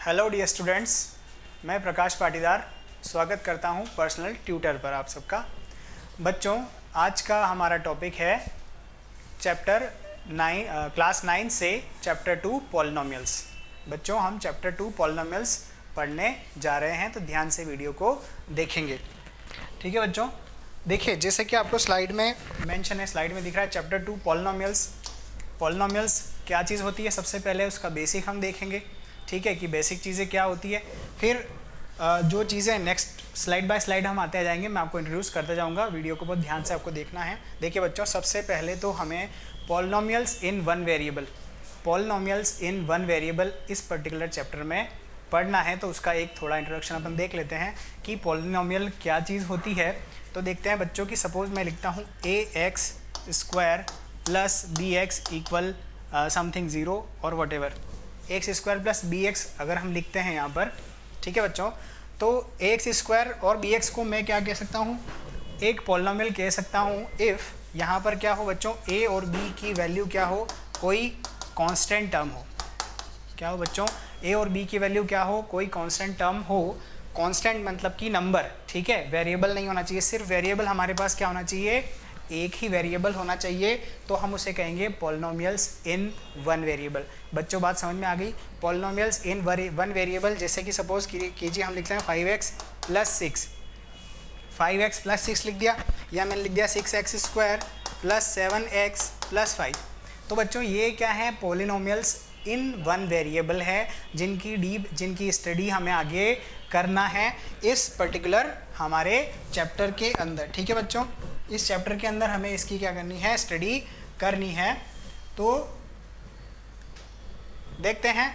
Hello dear students, मैं प्रकाश पाटीदार स्वागत करता हूं पर्सनल ट्यूटर पर आप सबका। बच्चों, आज का हमारा टॉपिक है क्लास 9 से चैप्टर 2 पॉलिनोमियल्स। बच्चों, हम चैप्टर 2 पॉलिनोमियल्स पढ़ने जा रहे हैं, तो ध्यान से वीडियो को देखेंगे। ठीक है बच्चों, देखिए जैसे कि आपको स्लाइड में मेंशन है, स्लाइड में दिख रहा है चैप्टर 2 पॉलिनोमियल्स। पॉलिनोमियल्स क्या चीज़ होती है, सबसे पहले उसका बेसिक हम देखेंगे। ठीक है कि बेसिक चीज़ें क्या होती है, फिर जो चीज़ें नेक्स्ट स्लाइड बाय स्लाइड हम आते जाएंगे, मैं आपको इंट्रोड्यूस करते जाऊंगा। वीडियो को बहुत ध्यान से आपको देखना है। देखिए बच्चों, सबसे पहले तो हमें पॉलिनोमियल्स इन वन वेरिएबल इस पर्टिकुलर चैप्टर में पढ़ना है, तो उसका एक थोड़ा इंट्रोडक्शन अपन देख लेते हैं कि पॉलिनोमियल क्या चीज़ होती है। तो देखते हैं बच्चों कि सपोज मैं लिखता हूँ ax² plus bx equal something 0 और what ever. x² plus bx अगर हम लिखते हैं यहाँ पर, ठीक है बच्चों, तो x² और bx को मैं क्या कह सकता हूँ, एक पॉलिनोमियल कह सकता हूँ इफ़ यहाँ पर क्या हो बच्चों, a और b की वैल्यू क्या हो, कोई कांस्टेंट टर्म हो। क्या हो बच्चों, a और b की वैल्यू क्या हो, कोई कांस्टेंट टर्म हो। कांस्टेंट मतलब कि नंबर, ठीक है, वेरिएबल नहीं होना चाहिए। सिर्फ वेरिएबल हमारे पास क्या होना चाहिए, एक ही वेरिएबल होना चाहिए, तो हम उसे कहेंगे पॉलिनोमियल्स इन वन वेरिएबल। बच्चों, बात समझ में आ गई। पॉलिनोमियल्स इन वन वेरिएबल, जैसे कि सपोज कीजिए हम लिखते हैं 5x प्लस 6, 5x प्लस 6 लिख दिया, या मैंने लिख दिया 6x² प्लस 7x प्लस 5। तो बच्चों ये क्या है, पॉलिनोमियल्स इन वन वेरिएबल है, जिनकी स्टडी हमें आगे करना है इस पर्टिकुलर हमारे चैप्टर के अंदर। ठीक है बच्चों, इस चैप्टर के अंदर हमें इसकी क्या करनी है, स्टडी करनी है। तो देखते हैं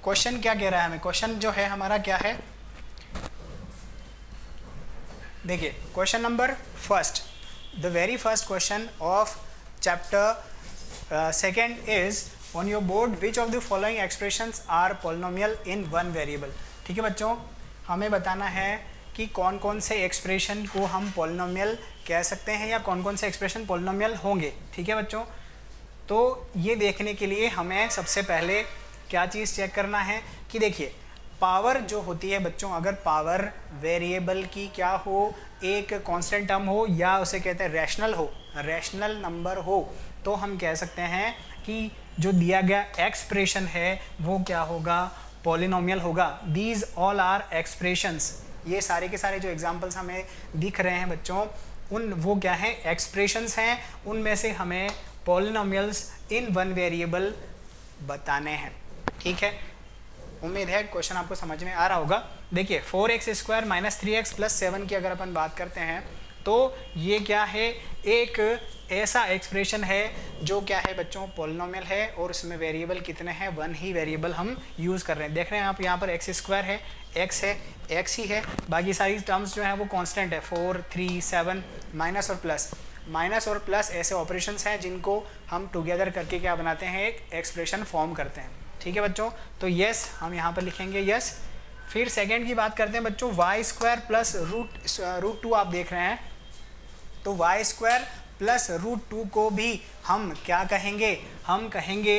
क्वेश्चन क्या कह रहा है हमें। क्वेश्चन जो है हमारा क्या है, देखिए question number first, the very first question of chapter second is on your board which of the following expressions are polynomial in one variable. ठीक है बच्चों, हमें बताना है कि कौन कौन से एक्सप्रेशन को हम पॉलिनोमियल कह सकते हैं, या कौन कौन से एक्सप्रेशन पॉलिनोमियल होंगे। ठीक है बच्चों, तो ये देखने के लिए हमें सबसे पहले क्या चीज़ चेक करना है कि देखिए पावर जो होती है बच्चों, अगर पावर वेरिएबल की क्या हो, एक कांस्टेंट टर्म हो, या उसे कहते हैं रैशनल हो, रैशनल नंबर हो, तो हम कह सकते हैं कि जो दिया गया एक्सप्रेशन है वो क्या होगा, पॉलिनोमियल होगा। दीज ऑल आर एक्सप्रेशंस, ये सारे के सारे जो एग्जांपल्स हमें दिख रहे हैं बच्चों, वो क्या है, एक्सप्रेशंस हैं। उनमें से हमें पॉलिनोमियल्स इन वन वेरिएबल बताने हैं। ठीक है, उम्मीद है क्वेश्चन आपको समझ में आ रहा होगा। देखिए 4x² माइनस 3x प्लस 7 की अगर अपन बात करते हैं, तो ये क्या है, एक ऐसा एक्सप्रेशन है जो क्या है बच्चों, पॉलिनोमियल है, और उसमें वेरिएबल कितने हैं, वन ही वेरिएबल हम यूज़ कर रहे हैं। देख रहे हैं आप, यहाँ पर x² है, x है, x ही है, बाकी सारी टर्म्स जो हैं वो कांस्टेंट है, 4, 3, 7, माइनस और प्लस ऐसे ऑपरेशंस हैं जिनको हम टुगेदर करके क्या बनाते हैं, एक एक्सप्रेशन फॉर्म करते हैं। ठीक है बच्चों, तो यस हम यहाँ पर लिखेंगे यस। फिर सेकेंड की बात करते हैं बच्चों, y² प्लस रूट 2 आप देख रहे हैं, तो y² प्लस √2 को भी हम क्या कहेंगे, हम कहेंगे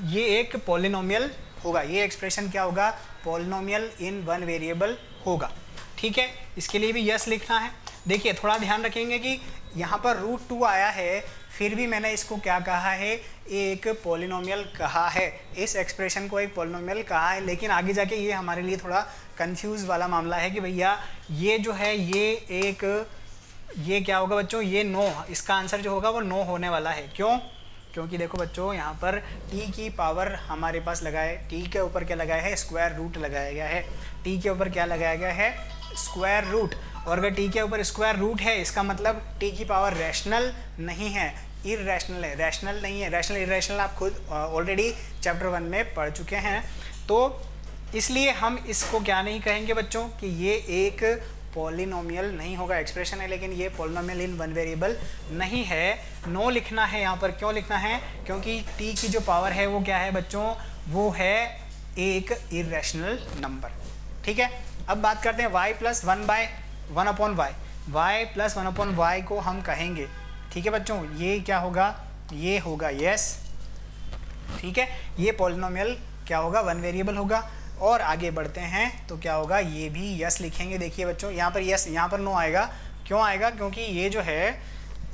ये एक पॉलिनोमियल होगा। ये एक्सप्रेशन क्या होगा, पॉलिनोमियल इन वन वेरिएबल होगा। ठीक है, इसके लिए भी यस लिखना है। देखिए थोड़ा ध्यान रखेंगे कि यहाँ पर √2 आया है, फिर भी मैंने इसको क्या कहा है, एक पॉलिनोमियल कहा है, इस एक्सप्रेशन को एक पॉलिनोमियल कहा है। लेकिन आगे जाके ये हमारे लिए थोड़ा कंफ्यूज वाला मामला है कि भैया ये जो है ये क्या होगा बच्चों, ये नो, इसका आंसर जो होगा वो नो होने वाला है। क्यों? क्योंकि देखो बच्चों, यहाँ पर t की पावर हमारे पास लगाए, t के ऊपर क्या लगाया है, स्क्वायर रूट लगाया गया है। t के ऊपर क्या लगाया गया है, स्क्वायर रूट। और अगर t के ऊपर स्क्वायर रूट है, इसका मतलब t की पावर रैशनल नहीं है, इरैशनल है, रैशनल नहीं है। रैशनल इरैशनल आप खुद ऑलरेडी चैप्टर 1 में पढ़ चुके हैं। तो इसलिए हम इसको क्या नहीं कहेंगे बच्चों, कि ये एक पॉलिनोमियल नहीं होगा, एक्सप्रेशन है लेकिन ये पॉलिनोमियल इन वन वेरिएबल नहीं है। नो लिखना है यहाँ पर। क्यों लिखना है, क्योंकि t की जो पावर है वो क्या है बच्चों, वो है एक इरैशनल नंबर। ठीक है, अब बात करते हैं y plus 1/1/y, y plus 1/y को हम कहेंगे। ठीक है बच्चों, ये क्या होगा, ये होगा यस। ठीक है, ये पॉलिनोमियल क्या होगा, वन वेरिएबल होगा। और आगे बढ़ते हैं तो क्या होगा, ये भी यस लिखेंगे। देखिए बच्चों यहाँ पर यस, यहाँ पर नो आएगा। क्यों आएगा? क्योंकि ये जो है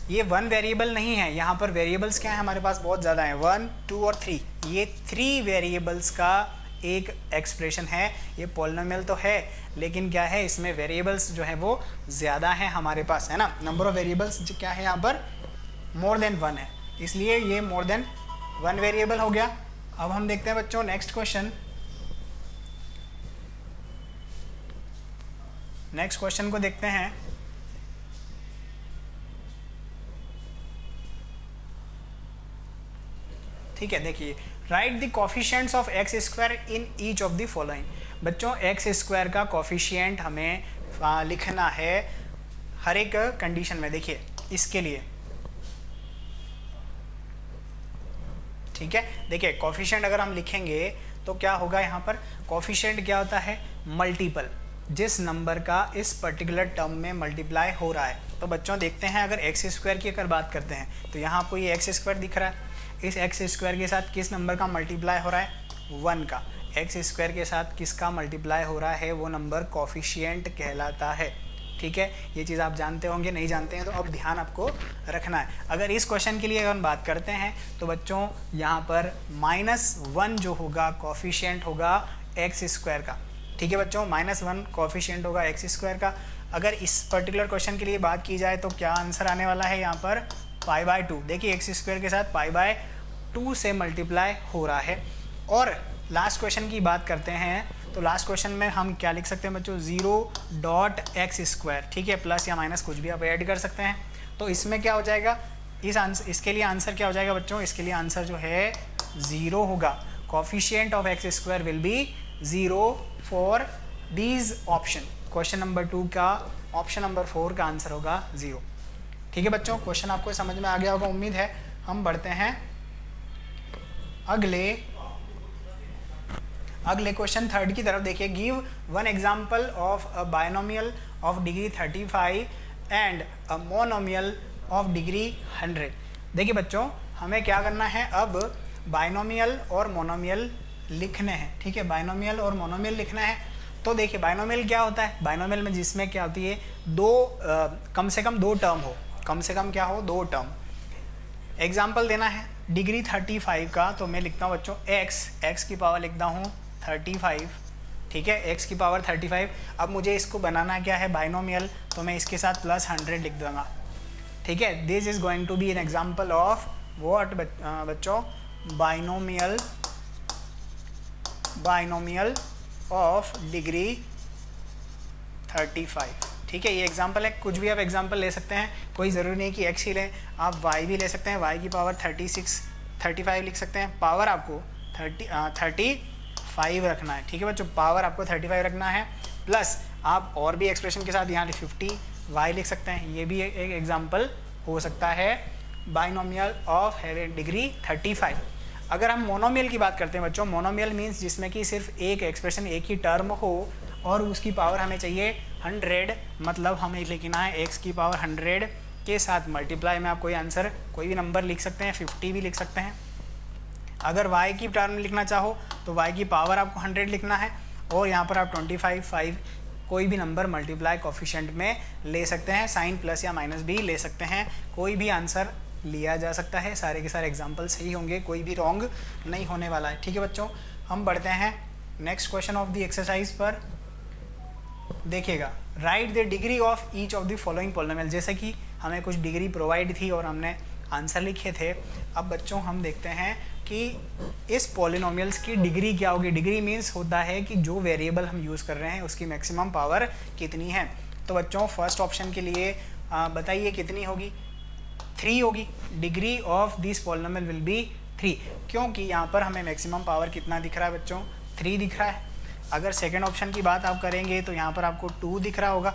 ये वन वेरिएबल नहीं है, यहाँ पर वेरिएबल्स क्या है हमारे पास, बहुत ज़्यादा है, 1, 2 और 3। ये 3 वेरिएबल्स का एक एक्सप्रेशन है। ये पॉलिनोमियल तो है लेकिन क्या है, इसमें वेरिएबल्स जो है वो ज़्यादा है हमारे पास, है ना। नंबर ऑफ वेरिएबल्स जो क्या है यहाँ पर मोर देन 1 है, इसलिए ये मोर देन 1 वेरिएबल हो गया। अब हम देखते हैं बच्चों नेक्स्ट क्वेश्चन। नेक्स्ट क्वेश्चन को देखते हैं। ठीक है, देखिए right the coefficients of x square in each of the following. बच्चों एक्स स्क्वायर का कोफिशिएंट हमें लिखना है हर एक कंडीशन में। देखिए इसके लिए, ठीक है, देखिए कोफिशिएंट अगर हम लिखेंगे तो क्या होगा, यहाँ पर कोफिशिएंट क्या होता है, मल्टीपल, जिस नंबर का इस पर्टिकुलर टर्म में मल्टीप्लाई हो रहा है। तो बच्चों देखते हैं अगर एक्स स्क्वायर की अगर बात करते हैं तो यहाँ आपको ये एक्स स्क्वायर दिख रहा है, इस एक्स स्क्वायर के साथ किस नंबर का मल्टीप्लाई हो रहा है, 1 का। एक्स स्क्वायर के साथ किसका मल्टीप्लाई हो रहा है, वो नंबर कोफिशिएंट कहलाता है। ठीक है, ये चीज़ आप जानते होंगे, नहीं जानते हैं तो अब ध्यान आपको रखना है। अगर इस क्वेश्चन के लिए अगर हम बात करते हैं तो बच्चों यहाँ पर -1 जो होगा कोफिशिएंट होगा एक्स स्क्वायर का। ठीक है बच्चों, -1 कोफिशिएंट होगा एक्स स्क्वायर का। अगर इस पर्टिकुलर क्वेश्चन के लिए बात की जाए तो क्या आंसर आने वाला है यहाँ पर π/2। देखिए एक्स स्क्वायर के साथ π/2 से मल्टीप्लाई हो रहा है। और लास्ट क्वेश्चन की बात करते हैं तो लास्ट क्वेश्चन में हम क्या लिख सकते हैं बच्चों, 0.x²। ठीक है, प्लस या माइनस कुछ भी आप ऐड कर सकते हैं। तो इसमें क्या हो जाएगा, इसके लिए आंसर क्या हो जाएगा बच्चों, इसके लिए आंसर जो है 0 होगा। Coefficient of x² will be 0 for these option. Question number 2 का ऑप्शन नंबर 4 का आंसर होगा 0। ठीक है बच्चों, क्वेश्चन आपको समझ में आ गया होगा उम्मीद है। हम बढ़ते हैं अगले क्वेश्चन 3 की तरफ। देखिए give one example of a binomial of degree 35 and a monomial of degree 100। देखिए बच्चों हमें क्या करना है, अब बायनोमियल और मोनोमियल लिखने हैं। ठीक है, बायनोमियल और मोनोमियल लिखना है। तो देखिए बायनोमियल क्या होता है, बायनोमियल में जिसमें क्या होती है, कम से कम 2 टर्म हो, कम से कम क्या हो, 2 टर्म। एग्जाम्पल देना है डिग्री 35 का, तो मैं लिखता हूँ बच्चों x की पावर लिखता हूँ 35। ठीक है, x की पावर 35। अब मुझे इसको बनाना क्या है, बायनोमियल, तो मैं इसके साथ +100 लिख दूँगा। ठीक है, this is going to be an example of what बच्चों, बायनोमियल ऑफ डिग्री 35। ठीक है, ये एग्जाम्पल है, कुछ भी आप एग्जाम्पल ले सकते हैं, कोई ज़रूरी नहीं कि x ही लें, आप y भी ले सकते हैं, y की पावर 35 लिख सकते हैं। पावर आपको 35 रखना है। ठीक है बच्चों, पावर आपको 35 रखना है, प्लस आप और भी एक्सप्रेशन के साथ यहाँ 50y लिख सकते हैं। ये भी एक एग्जाम्पल हो सकता है बाइनोमियल ऑफ डिग्री 35। अगर हम मोनोमियल की बात करते हैं बच्चों, मोनोमियल मीन्स जिसमें कि सिर्फ एक एक्सप्रेशन, एक ही टर्म हो और उसकी पावर हमें चाहिए 100, मतलब हमें लिखना है x की पावर 100 के साथ मल्टीप्लाई में आप कोई आंसर, कोई भी नंबर लिख सकते हैं, 50 भी लिख सकते हैं। अगर y की टर्म लिखना चाहो तो y की पावर आपको 100 लिखना है और यहाँ पर आप 25, 5 कोई भी नंबर मल्टीप्लाई कोफिशिएंट में ले सकते हैं, साइन प्लस या माइनस भी ले सकते हैं, कोई भी आंसर लिया जा सकता है। सारे के सारे एग्जाम्पल सही होंगे, कोई भी रॉन्ग नहीं होने वाला है। ठीक है बच्चों, हम बढ़ते हैं next question of the exercise पर। देखिएगा right the degree of each of the following polynomial. जैसे कि हमें कुछ डिग्री प्रोवाइड थी और हमने आंसर लिखे थे। अब बच्चों हम देखते हैं कि इस पॉलिनोमियल्स की डिग्री क्या होगी। डिग्री मीन्स होता है कि जो वेरिएबल हम यूज़ कर रहे हैं उसकी मैक्सिमम पावर कितनी है। तो बच्चों फर्स्ट ऑप्शन के लिए बताइए कितनी होगी, 3 होगी। Degree of this polynomial will be 3, क्योंकि यहाँ पर हमें मैक्सिमम पावर कितना दिख रहा है बच्चों, 3 दिख रहा है। अगर सेकेंड ऑप्शन की बात आप करेंगे तो यहाँ पर आपको 2 दिख रहा होगा।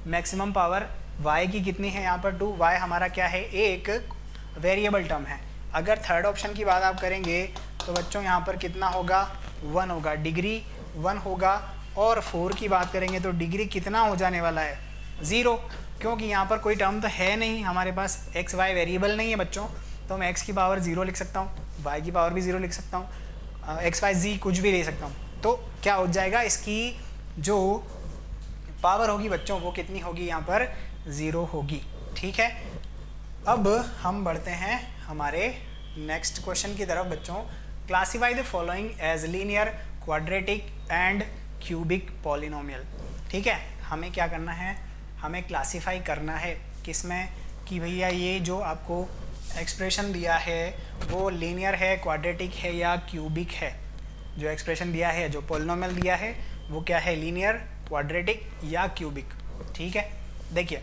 मैक्सिमम पावर y की कितनी है यहाँ पर 2, y हमारा क्या है, एक वेरिएबल टर्म है। अगर थर्ड ऑप्शन की बात आप करेंगे तो बच्चों यहाँ पर कितना होगा, 1 होगा, डिग्री 1 होगा। और 4 की बात करेंगे तो डिग्री कितना हो जाने वाला है, 0, क्योंकि यहाँ पर कोई टर्म तो है नहीं हमारे पास, x y वेरिएबल नहीं है बच्चों, तो मैं x की पावर 0 लिख सकता हूँ, y की पावर भी 0 लिख सकता हूँ, x y z कुछ भी ले सकता हूँ। तो क्या हो जाएगा, इसकी जो पावर होगी बच्चों वो कितनी होगी, यहाँ पर 0 होगी। ठीक है, अब हम बढ़ते हैं हमारे नेक्स्ट क्वेश्चन की तरफ बच्चों। Classify the following as linear, quadratic and cubic polynomial. ठीक है, हमें क्या करना है, हमें क्लासीफाई करना है किसमें, कि भैया ये जो आपको एक्सप्रेशन दिया है वो लीनियर है, क्वाड्रेटिक है या क्यूबिक है। जो एक्सप्रेशन दिया है, जो पॉलिनोमियल दिया है वो क्या है, लीनियर, क्वाड्रेटिक या क्यूबिक। ठीक है, देखिए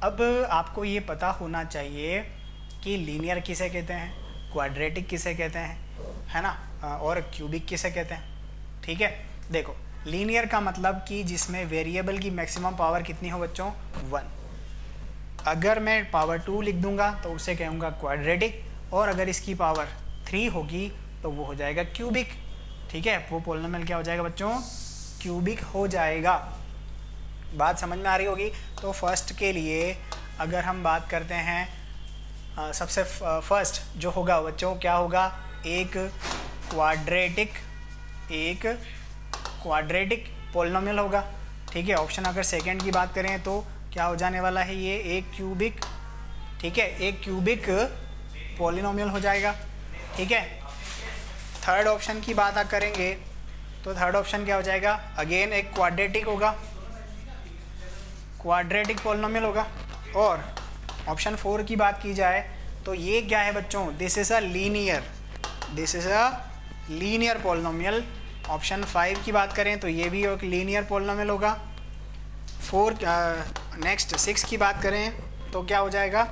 अब आपको ये पता होना चाहिए कि लीनियर किसे कहते हैं, क्वाड्रेटिक किसे कहते हैं, है ना, और क्यूबिक किसे कहते हैं। ठीक है, देखो लीनियर का मतलब कि जिसमें वेरिएबल की मैक्सिमम पावर कितनी हो बच्चों, 1। अगर मैं पावर 2 लिख दूंगा तो उसे कहूँगा क्वाड्रेटिक, और अगर इसकी पावर 3 होगी तो वो हो जाएगा क्यूबिक। ठीक है, वो पॉलिनोमियल क्या हो जाएगा बच्चों, क्यूबिक हो जाएगा। बात समझ में आ रही होगी। तो फर्स्ट के लिए अगर हम बात करते हैं, सबसे फर्स्ट जो होगा बच्चों क्या होगा, एक क्वाड्रेटिक पॉलिनोमियल होगा। ठीक है, ऑप्शन अगर सेकंड की बात करें तो क्या हो जाने वाला है, ये एक क्यूबिक। ठीक है, एक क्यूबिक पॉलिनोमियल हो जाएगा। ठीक है, थर्ड ऑप्शन की बात करेंगे तो थर्ड ऑप्शन क्या हो जाएगा, अगेन एक क्वाड्रेटिक होगा, क्वाड्रेटिक पॉलिनोमियल होगा। और ऑप्शन 4 की बात की जाए तो ये क्या है बच्चों, this is a linear polynomial. Option 5 की बात करें तो ये भी एक लीनियर पॉलिनोमियल होगा। 6 की बात करें तो क्या हो जाएगा,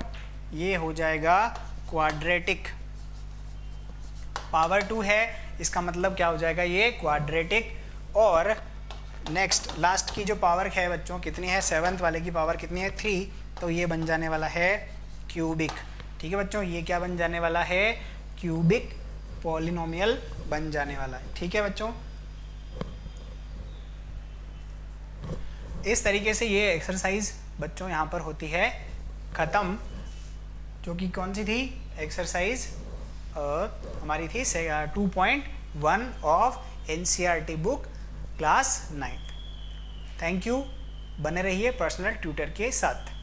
ये हो जाएगा क्वाड्रेटिक। पावर 2 है, इसका मतलब क्या हो जाएगा, ये क्वाड्रेटिक। और नेक्स्ट लास्ट की जो पावर है बच्चों कितनी है, 7th वाले की पावर कितनी है, 3, तो ये बन जाने वाला है क्यूबिक। ठीक है बच्चों, ये क्या बन जाने वाला है, क्यूबिक पॉलिनोमियल बन जाने वाला है। ठीक है बच्चों, इस तरीके से ये एक्सरसाइज बच्चों यहाँ पर होती है ख़त्म, जो कि कौन सी थी एक्सरसाइज, हमारी थी 2.1 of NCERT book class 9th। Thank you, बने रहिए पर्सनल ट्यूटर के साथ।